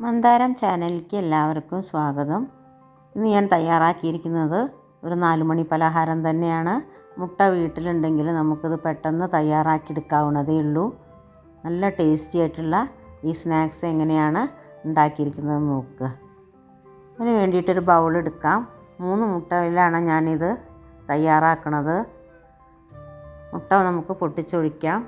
മന്ദാരം ചാനലിലേക്ക് എല്ലാവർക്കും സ്വാഗതം. ഇന്ന് ഞാൻ തയ്യാറാക്കിയിരിക്കുന്നത് ഒരു 4 മണി പലഹാരം തന്നെയാണ്. മുട്ട വീട്ടിലുണ്ടെങ്കിൽ നമുക്കിത് പെട്ടെന്ന് തയ്യാറാക്കിയെടുക്കാവുന്നതേ ഉള്ളൂ. നല്ല ടേസ്റ്റി ആയിട്ടുള്ള ഈ സ്നാക്സ് എങ്ങനെയാണ് ഉണ്ടാക്കിയിരിക്കുന്നത് നോക്കുക. അതിന് വേണ്ടിയിട്ടൊരു ബൗൾ എടുക്കാം. 3 മുട്ടയിലാണ് ഞാനിത് തയ്യാറാക്കുന്നത്. മുട്ട നമുക്ക് പൊട്ടിച്ചൊഴിക്കാം.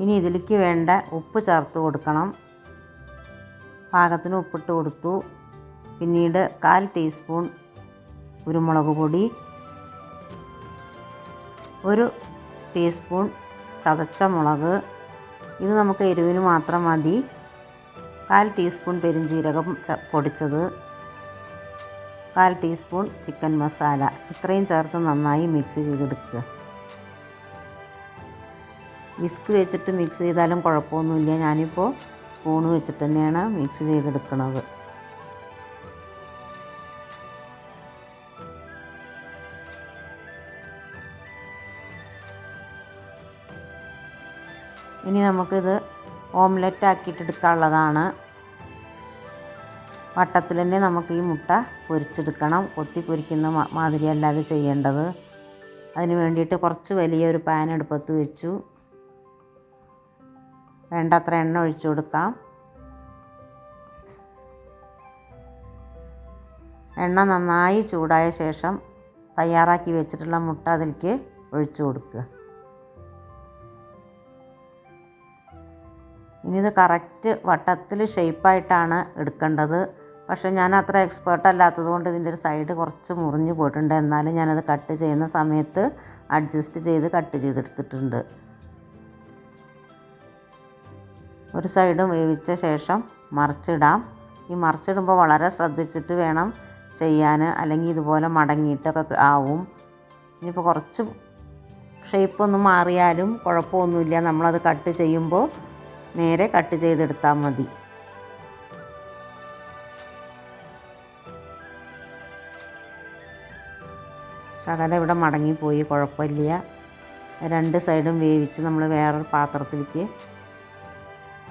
ഇനി ഇതിലേക്ക് വേണ്ട ഉപ്പ് ചേർത്ത് കൊടുക്കണം. പാകത്തിന് ഉപ്പിട്ട് കൊടുത്തു. പിന്നീട് 1/4 ടീസ്പൂൺ കുരുമുളക് പൊടി, 1 ടീസ്പൂൺ ചതച്ച മുളക്, ഇത് നമുക്ക് എരിവിന് മാത്രം മതി. 1/4 ടീസ്പൂൺ പെരുംജീരകം പൊടിച്ചത്, 1/4 ടീസ്പൂൺ ചിക്കൻ മസാല, ഇത്രയും ചേർത്ത് നന്നായി മിക്സ് ചെയ്തെടുക്കുക. വിസ്ക് വെച്ചിട്ട് മിക്സ് ചെയ്താലും കുഴപ്പമൊന്നുമില്ല. ഞാനിപ്പോൾ സ്പൂൺ വെച്ചിട്ട് തന്നെയാണ് മിക്സ് ചെയ്തെടുക്കുന്നത്. ഇനി നമുക്കിത് ഓംലെറ്റ് ആക്കിയിട്ടെടുക്കാനുള്ളതാണ്. വട്ടത്തിൽ തന്നെ നമുക്ക് ഈ മുട്ട പൊരിച്ചെടുക്കണം. കൊത്തി പൊരിക്കുന്ന മാതിരിയല്ല അത് ചെയ്യേണ്ടത്. അതിന് വേണ്ടിയിട്ട് കുറച്ച് വലിയൊരു പാൻ അടുപ്പത്ത് വെച്ചു. വേണ്ടത്ര എണ്ണ ഒഴിച്ചു കൊടുക്കാം. എണ്ണ നന്നായി ചൂടായ ശേഷം തയ്യാറാക്കി വെച്ചിട്ടുള്ള മുട്ട അതിലേക്ക് ഒഴിച്ചു കൊടുക്കുക. ഇനി ഇത് കറക്റ്റ് വട്ടത്തിൽ ഷേപ്പായിട്ടാണ് എടുക്കേണ്ടത്. പക്ഷേ ഞാൻ അത്ര എക്സ്പേർട്ട് അല്ലാത്തത് കൊണ്ട് ഇതിൻ്റെ ഒരു സൈഡ് കുറച്ച് മുറിഞ്ഞു പോയിട്ടുണ്ട്. എന്നാലും ഞാനത് കട്ട് ചെയ്യുന്ന സമയത്ത് അഡ്ജസ്റ്റ് ചെയ്ത് കട്ട് ചെയ്തെടുത്തിട്ടുണ്ട്. ഒരു സൈഡും വേവിച്ച ശേഷം മറിച്ചിടാം. ഈ മറിച്ചിടുമ്പോൾ വളരെ ശ്രദ്ധിച്ചിട്ട് വേണം ചെയ്യാൻ, അല്ലെങ്കിൽ ഇതുപോലെ മടങ്ങിയിട്ടൊക്കെ ആവും. ഇനിയിപ്പോൾ കുറച്ച് ഷേപ്പൊന്നും മാറിയാലും കുഴപ്പമൊന്നുമില്ല. നമ്മളത് കട്ട് ചെയ്യുമ്പോൾ നേരെ കട്ട് ചെയ്തെടുത്താൽ മതി. ശകലം ഇവിടെ മടങ്ങിപ്പോയി, കുഴപ്പമില്ല. 2 സൈഡും വേവിച്ച് നമ്മൾ വേറൊരു പാത്രത്തിലേക്ക്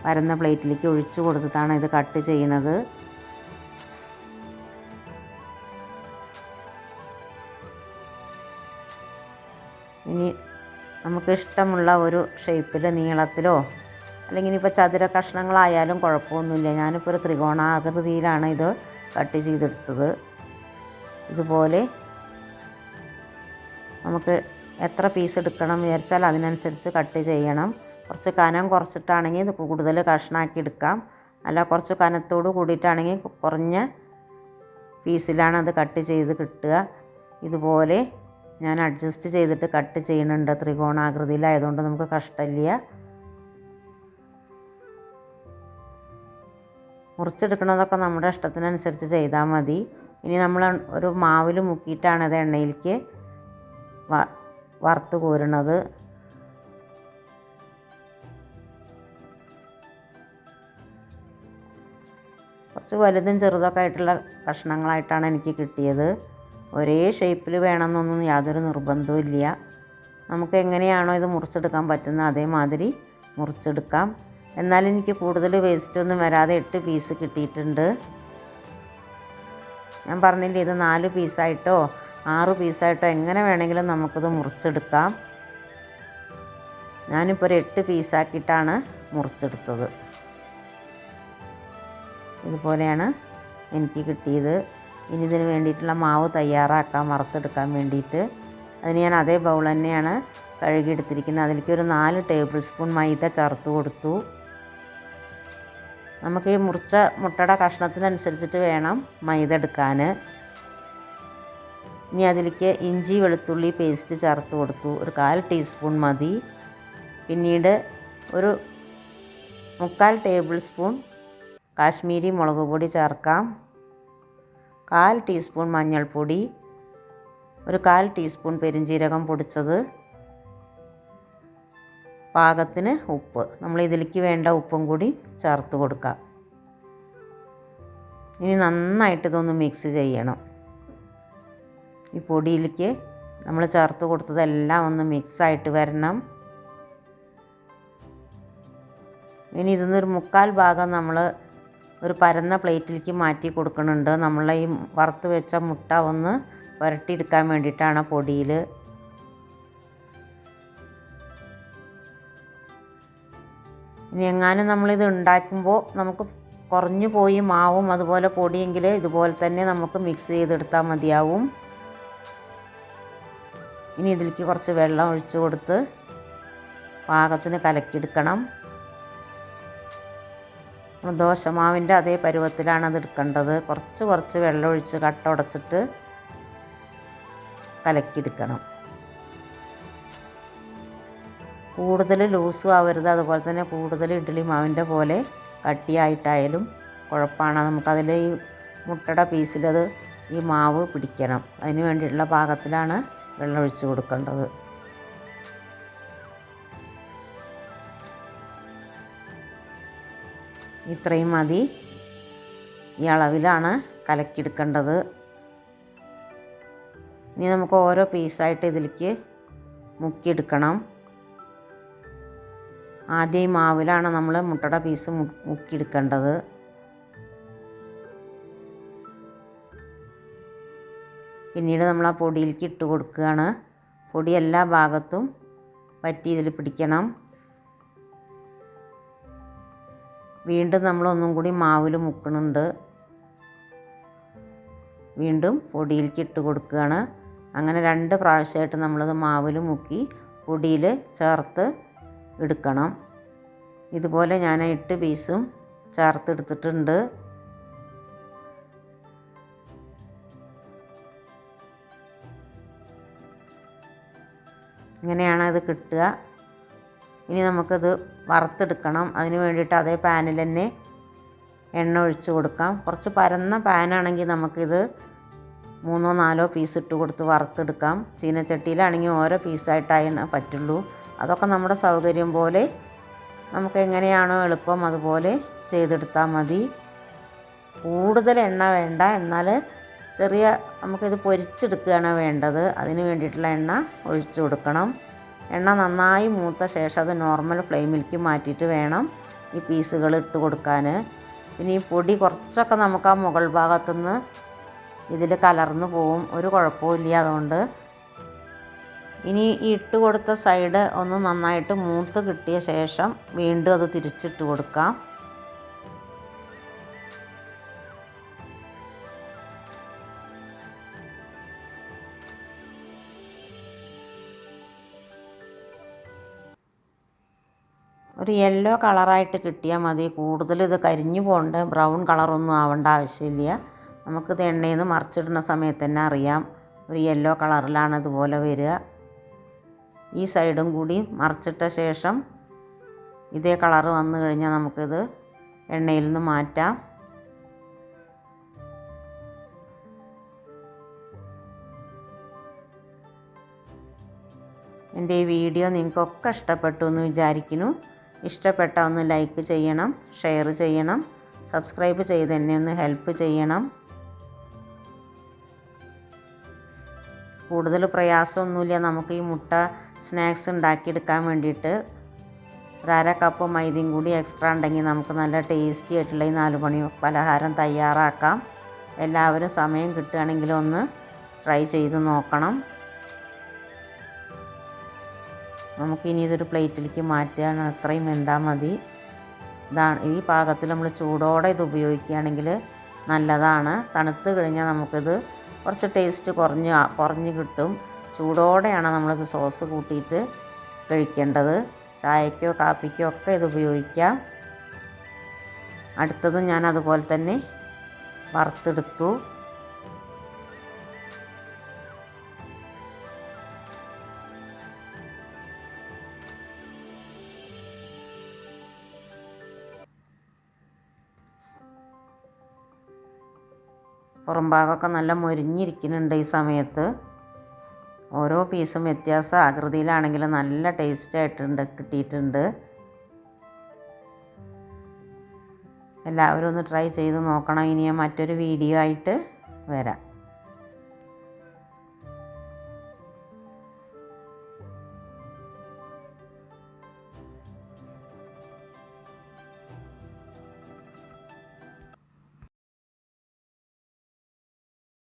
പരന്ന പ്ലേറ്റിലേക്ക് ഒഴിച്ചു കൊടുത്തിട്ടാണ് ഇത് കട്ട് ചെയ്യണത്. ഇനി നമുക്ക് ഇഷ്ടമുള്ള ഒരു ഷേപ്പിൽ, നീളത്തിലോ അല്ലെങ്കിൽ ഇപ്പോൾ ചതുര കഷ്ണങ്ങളായാലും കുഴപ്പമൊന്നുമില്ല. ഞാനിപ്പോൾ ഒരു ത്രികോണാകൃതിയിലാണ് ഇത് കട്ട് ചെയ്തെടുത്തത്. ഇതുപോലെ നമുക്ക് എത്ര പീസ് എടുക്കണം വിചാരിച്ചാൽ അതിനനുസരിച്ച് കട്ട് ചെയ്യണം. കുറച്ച് കനം കുറച്ചിട്ടാണെങ്കിൽ ഇത് കൂടുതൽ കഷ്ണമാക്കി എടുക്കാം. അല്ല കുറച്ച് കനത്തോട് കൂടിയിട്ടാണെങ്കിൽ കുറഞ്ഞ പീസിലാണ് അത് കട്ട് ചെയ്ത് കിട്ടുക. ഇതുപോലെ ഞാൻ അഡ്ജസ്റ്റ് ചെയ്തിട്ട് കട്ട് ചെയ്യുന്നുണ്ട്. ത്രികോണാകൃതിയിലായതുകൊണ്ട് നമുക്ക് കഷ്ടമില്ല. മുറിച്ചെടുക്കുന്നതൊക്കെ നമ്മുടെ ഇഷ്ടത്തിനനുസരിച്ച് ചെയ്താൽ മതി. ഇനി നമ്മൾ ഒരു മാവിൽ മുക്കിയിട്ടാണ് ഇത് എണ്ണയിലേക്ക് വറുത്ത് കോരുന്നത്. കുറച്ച് വലുതും ചെറുതൊക്കെ ആയിട്ടുള്ള കഷ്ണങ്ങളായിട്ടാണ് എനിക്ക് കിട്ടിയത്. ഒരേ ഷേപ്പിൽ വേണമെന്നൊന്നും യാതൊരു നിർബന്ധവും ഇല്ല. നമുക്ക് എങ്ങനെയാണോ ഇത് മുറിച്ചെടുക്കാൻ പറ്റുന്നത് അതേമാതിരി മുറിച്ചെടുക്കാം. എന്നാൽ എനിക്ക് കൂടുതൽ വേസ്റ്റൊന്നും വരാതെ 8 പീസ് കിട്ടിയിട്ടുണ്ട്. ഞാൻ പറഞ്ഞില്ലേ, ഇത് 4 പീസായിട്ടോ 6 പീസായിട്ടോ എങ്ങനെ വേണമെങ്കിലും നമുക്കിത് മുറിച്ചെടുക്കാം. ഞാനിപ്പോൾ ഒരു 8 പീസാക്കിയിട്ടാണ് മുറിച്ചെടുത്തത്. ഇതുപോലെയാണ് എനിക്ക് കിട്ടിയത്. ഇനി ഇതിന് വേണ്ടിയിട്ടുള്ള മാവ് തയ്യാറാക്കാം, വറുത്തെടുക്കാൻ വേണ്ടിയിട്ട്. അതിന് ഞാൻ അതേ ബൗൾ തന്നെയാണ് കഴുകിയെടുത്തിരിക്കുന്നത്. അതിലേക്ക് ഒരു 4 ടേബിൾ സ്പൂൺ മൈദ ചേർത്ത് കൊടുത്തു. നമുക്ക് ഈ മുറിച്ച മുട്ടയുടെ കഷ്ണത്തിനനുസരിച്ചിട്ട് വേണം മൈദ എടുക്കാൻ. ഇനി അതിലേക്ക് ഇഞ്ചി വെളുത്തുള്ളി പേസ്റ്റ് ചേർത്ത് കൊടുത്തു. ഒരു 1/4 ടീസ്പൂൺ മതി. പിന്നീട് ഒരു 3/4 ടേബിൾ സ്പൂൺ കാശ്മീരി മുളക് പൊടി ചേർക്കാം. 1/4 ടീസ്പൂൺ മഞ്ഞൾപ്പൊടി, ഒരു 1/4 ടീസ്പൂൺ പെരുംജീരകം പൊടിച്ചത്, പാകത്തിന് ഉപ്പ്. നമ്മൾ ഇതിലേക്ക് വേണ്ട ഉപ്പും കൂടി ചേർത്ത് കൊടുക്കാം. ഇനി നന്നായിട്ട് ഇതൊന്ന് മിക്സ് ചെയ്യണം. ഈ പൊടിയിലേക്ക് നമ്മൾ ചേർത്ത് കൊടുത്തതെല്ലാം ഒന്ന് മിക്സായിട്ട് വരണം. ഇനി ഇതിന്നൊരു 1/4 ഭാഗം നമ്മൾ ഒരു പരന്ന പ്ലേറ്റിലേക്ക് മാറ്റി കൊടുക്കുന്നുണ്ട്. നമ്മളെ ഈ വറുത്ത് വെച്ച മുട്ട ഒന്ന് പുരട്ടിയെടുക്കാൻ വേണ്ടിയിട്ടാണ് പൊടിയിൽ. ഇനി എങ്ങാനും നമ്മളിത് ഉണ്ടാക്കുമ്പോൾ നമുക്ക് കുറഞ്ഞു പോയി മാവും അതുപോലെ പൊടിയെങ്കിൽ ഇതുപോലെ തന്നെ നമുക്ക് മിക്സ് ചെയ്തെടുത്താൽ മതിയാവും. ഇനി ഇതിലേക്ക് കുറച്ച് വെള്ളം ഒഴിച്ച് കൊടുത്ത് പാകത്തിന് കലക്കിയെടുക്കണം. ദോശമാവിൻ്റെ അതേ പരുവത്തിലാണ് അത് എടുക്കേണ്ടത്. കുറച്ച് വെള്ളം ഒഴിച്ച് കട്ട ഉടച്ചിട്ട് കലക്കിയെടുക്കണം. കൂടുതൽ ലൂസും ആവരുത്, അതുപോലെ തന്നെ കൂടുതൽ ഇഡ്ഡലി മാവിൻ്റെ പോലെ കട്ടിയായിട്ടായാലും കുഴപ്പമാണ്. നമുക്കതിൽ ഈ മുട്ടയുടെ പീസിലത് ഈ മാവ് പിടിക്കണം. അതിന് വേണ്ടിയിട്ടുള്ള പാകത്തിലാണ് വെള്ളം ഒഴിച്ച് കൊടുക്കേണ്ടത്. ഇത്രയും മതി. ഈ അളവിലാണ് കലക്കിയെടുക്കേണ്ടത്. ഇനി നമുക്ക് ഓരോ പീസായിട്ട് ഇതിലേക്ക് മുക്കിയെടുക്കണം. ആദ്യം ഈ മാവിലാണ് നമ്മൾ മുട്ടയുടെ പീസ് മുക്കിയെടുക്കേണ്ടത്. പിന്നീട് നമ്മൾ ആ പൊടിയിലേക്ക് ഇട്ട് കൊടുക്കുകയാണ്. പൊടി എല്ലാ ഭാഗത്തും പറ്റി ഇതിൽ പിടിക്കണം. വീണ്ടും നമ്മളൊന്നും കൂടി മാവിൽ മുക്കുന്നുണ്ട്. വീണ്ടും പൊടിയിലേക്ക് ഇട്ട് കൊടുക്കുകയാണ്. അങ്ങനെ 2 പ്രാവശ്യമായിട്ട് നമ്മളത് മാവിൽ മുക്കി പൊടിയിൽ ചേർത്ത് എടുക്കണം. ഇതുപോലെ ഞാൻ 8 പീസും ചേർത്തെടുത്തിട്ടുണ്ട്. ഇങ്ങനെയാണ് ഇത് കിട്ടുക. ഇനി നമുക്കിത് വറുത്തെടുക്കണം. അതിന് വേണ്ടിയിട്ട് അതേ പാനിൽ തന്നെ എണ്ണ ഒഴിച്ച് കൊടുക്കാം. കുറച്ച് പരന്ന പാനാണെങ്കിൽ നമുക്കിത് 3-4 പീസ് ഇട്ട് കൊടുത്ത് വറുത്തെടുക്കാം. ചീനച്ചട്ടിയിലാണെങ്കിൽ ഓരോ പീസായിട്ടാണ് പറ്റുള്ളൂ. അതൊക്കെ നമ്മുടെ സൗകര്യം പോലെ നമുക്ക് എങ്ങനെയാണോ എളുപ്പം അതുപോലെ ചെയ്തെടുത്താൽ മതി. കൂടുതൽ എണ്ണ വേണ്ട, എന്നാൽ ചെറിയ നമുക്കിത് പൊരിച്ചെടുക്കുകയാണ് വേണ്ടത്. അതിന് വേണ്ടിയിട്ടുള്ള എണ്ണ ഒഴിച്ചു കൊടുക്കണം. എണ്ണ നന്നായി മൂത്ത ശേഷം അത് നോർമൽ ഫ്ലെയിമിലേക്ക് മാറ്റിയിട്ട് വേണം ഈ പീസുകൾ ഇട്ട് കൊടുക്കാൻ. പിന്നെ ഈ പൊടി കുറച്ചൊക്കെ നമുക്ക് ആ മുകൾ ഭാഗത്തുനിന്ന് ഇതിൽ കലർന്നു പോവും, ഒരു കുഴപ്പമില്ല. അതുകൊണ്ട് ഇനി ഈ ഇട്ട് കൊടുത്ത സൈഡ് ഒന്ന് നന്നായിട്ട് മൂത്ത് കിട്ടിയ ശേഷം വീണ്ടും അത് തിരിച്ചിട്ട് കൊടുക്കാം. ഒരു യെല്ലോ കളറായിട്ട് കിട്ടിയാൽ മതി. കൂടുതൽ ഇത് കരിഞ്ഞു പോകേണ്ട ബ്രൗൺ കളറൊന്നും ആവേണ്ട ആവശ്യമില്ല. നമുക്കിത് എണ്ണയിൽ നിന്ന് മറിച്ചിടുന്ന സമയത്ത് തന്നെ അറിയാം ഒരു യെല്ലോ കളറിലാണ് ഇതുപോലെ വരിക. ഈ സൈഡും കൂടി മറിച്ചിട്ട ശേഷം ഇതേ കളറ് വന്നു കഴിഞ്ഞാൽ നമുക്കിത് എണ്ണയിൽ നിന്ന് മാറ്റാം. എൻ്റെ ഈ വീഡിയോ നിങ്ങൾക്കൊക്കെ ഇഷ്ടപ്പെട്ടു എന്ന് വിചാരിക്കുന്നു. ഇഷ്ടപ്പെട്ട ഒന്ന് ലൈക്ക് ചെയ്യണം, ഷെയർ ചെയ്യണം, സബ്സ്ക്രൈബ് ചെയ്ത് എന്നെ ഒന്ന് ഹെൽപ്പ് ചെയ്യണം. കൂടുതൽ പ്രയാസമൊന്നുമില്ല. നമുക്ക് ഈ മുട്ട സ്നാക്സ് ഉണ്ടാക്കിയെടുക്കാൻ വേണ്ടിയിട്ട് ഒരു 1/2 കപ്പ് മൈദയും കൂടി എക്സ്ട്രാ ഉണ്ടെങ്കിൽ നമുക്ക് നല്ല ടേസ്റ്റി ആയിട്ടുള്ള ഈ 4 മണി പലഹാരം തയ്യാറാക്കാം. എല്ലാവരും സമയം കിട്ടുകയാണെങ്കിൽ ഒന്ന് ട്രൈ ചെയ്ത് നോക്കണം. നമുക്കിനി ഇതൊരു പ്ലേറ്റിലേക്ക് മാറ്റാൻ അത്രയും വെന്താൽ മതി. ഇതാണ് ഈ പാകത്തിൽ നമ്മൾ ചൂടോടെ ഇത് ഉപയോഗിക്കുകയാണെങ്കിൽ നല്ലതാണ്. തണുത്ത് കഴിഞ്ഞാൽ നമുക്കിത് കുറച്ച് ടേസ്റ്റ് കുറഞ്ഞ് കിട്ടും. ചൂടോടെയാണ് നമ്മളിത് സോസ് കൂട്ടിയിട്ട് കഴിക്കേണ്ടത്. ചായക്കോ കാപ്പിക്കോ ഒക്കെ ഇത് ഉപയോഗിക്കാം. അടുത്തതും ഞാൻ അതുപോലെ തന്നെ വറുത്തെടുത്തു. പുറം ഭാഗമൊക്കെ നല്ല മൊരിഞ്ഞിരിക്കുന്നുണ്ട്. ഈ സമയത്ത് ഓരോ പീസും വ്യത്യാസ ആകൃതിയിലാണെങ്കിലും നല്ല ടേസ്റ്റ് ആയിട്ടുണ്ട് കിട്ടിയിട്ടുണ്ട്. എല്ലാവരും ഒന്ന് ട്രൈ ചെയ്ത് നോക്കണം. ഇനി ഞാൻ മറ്റൊരു വീഡിയോ ആയിട്ട് വരാം.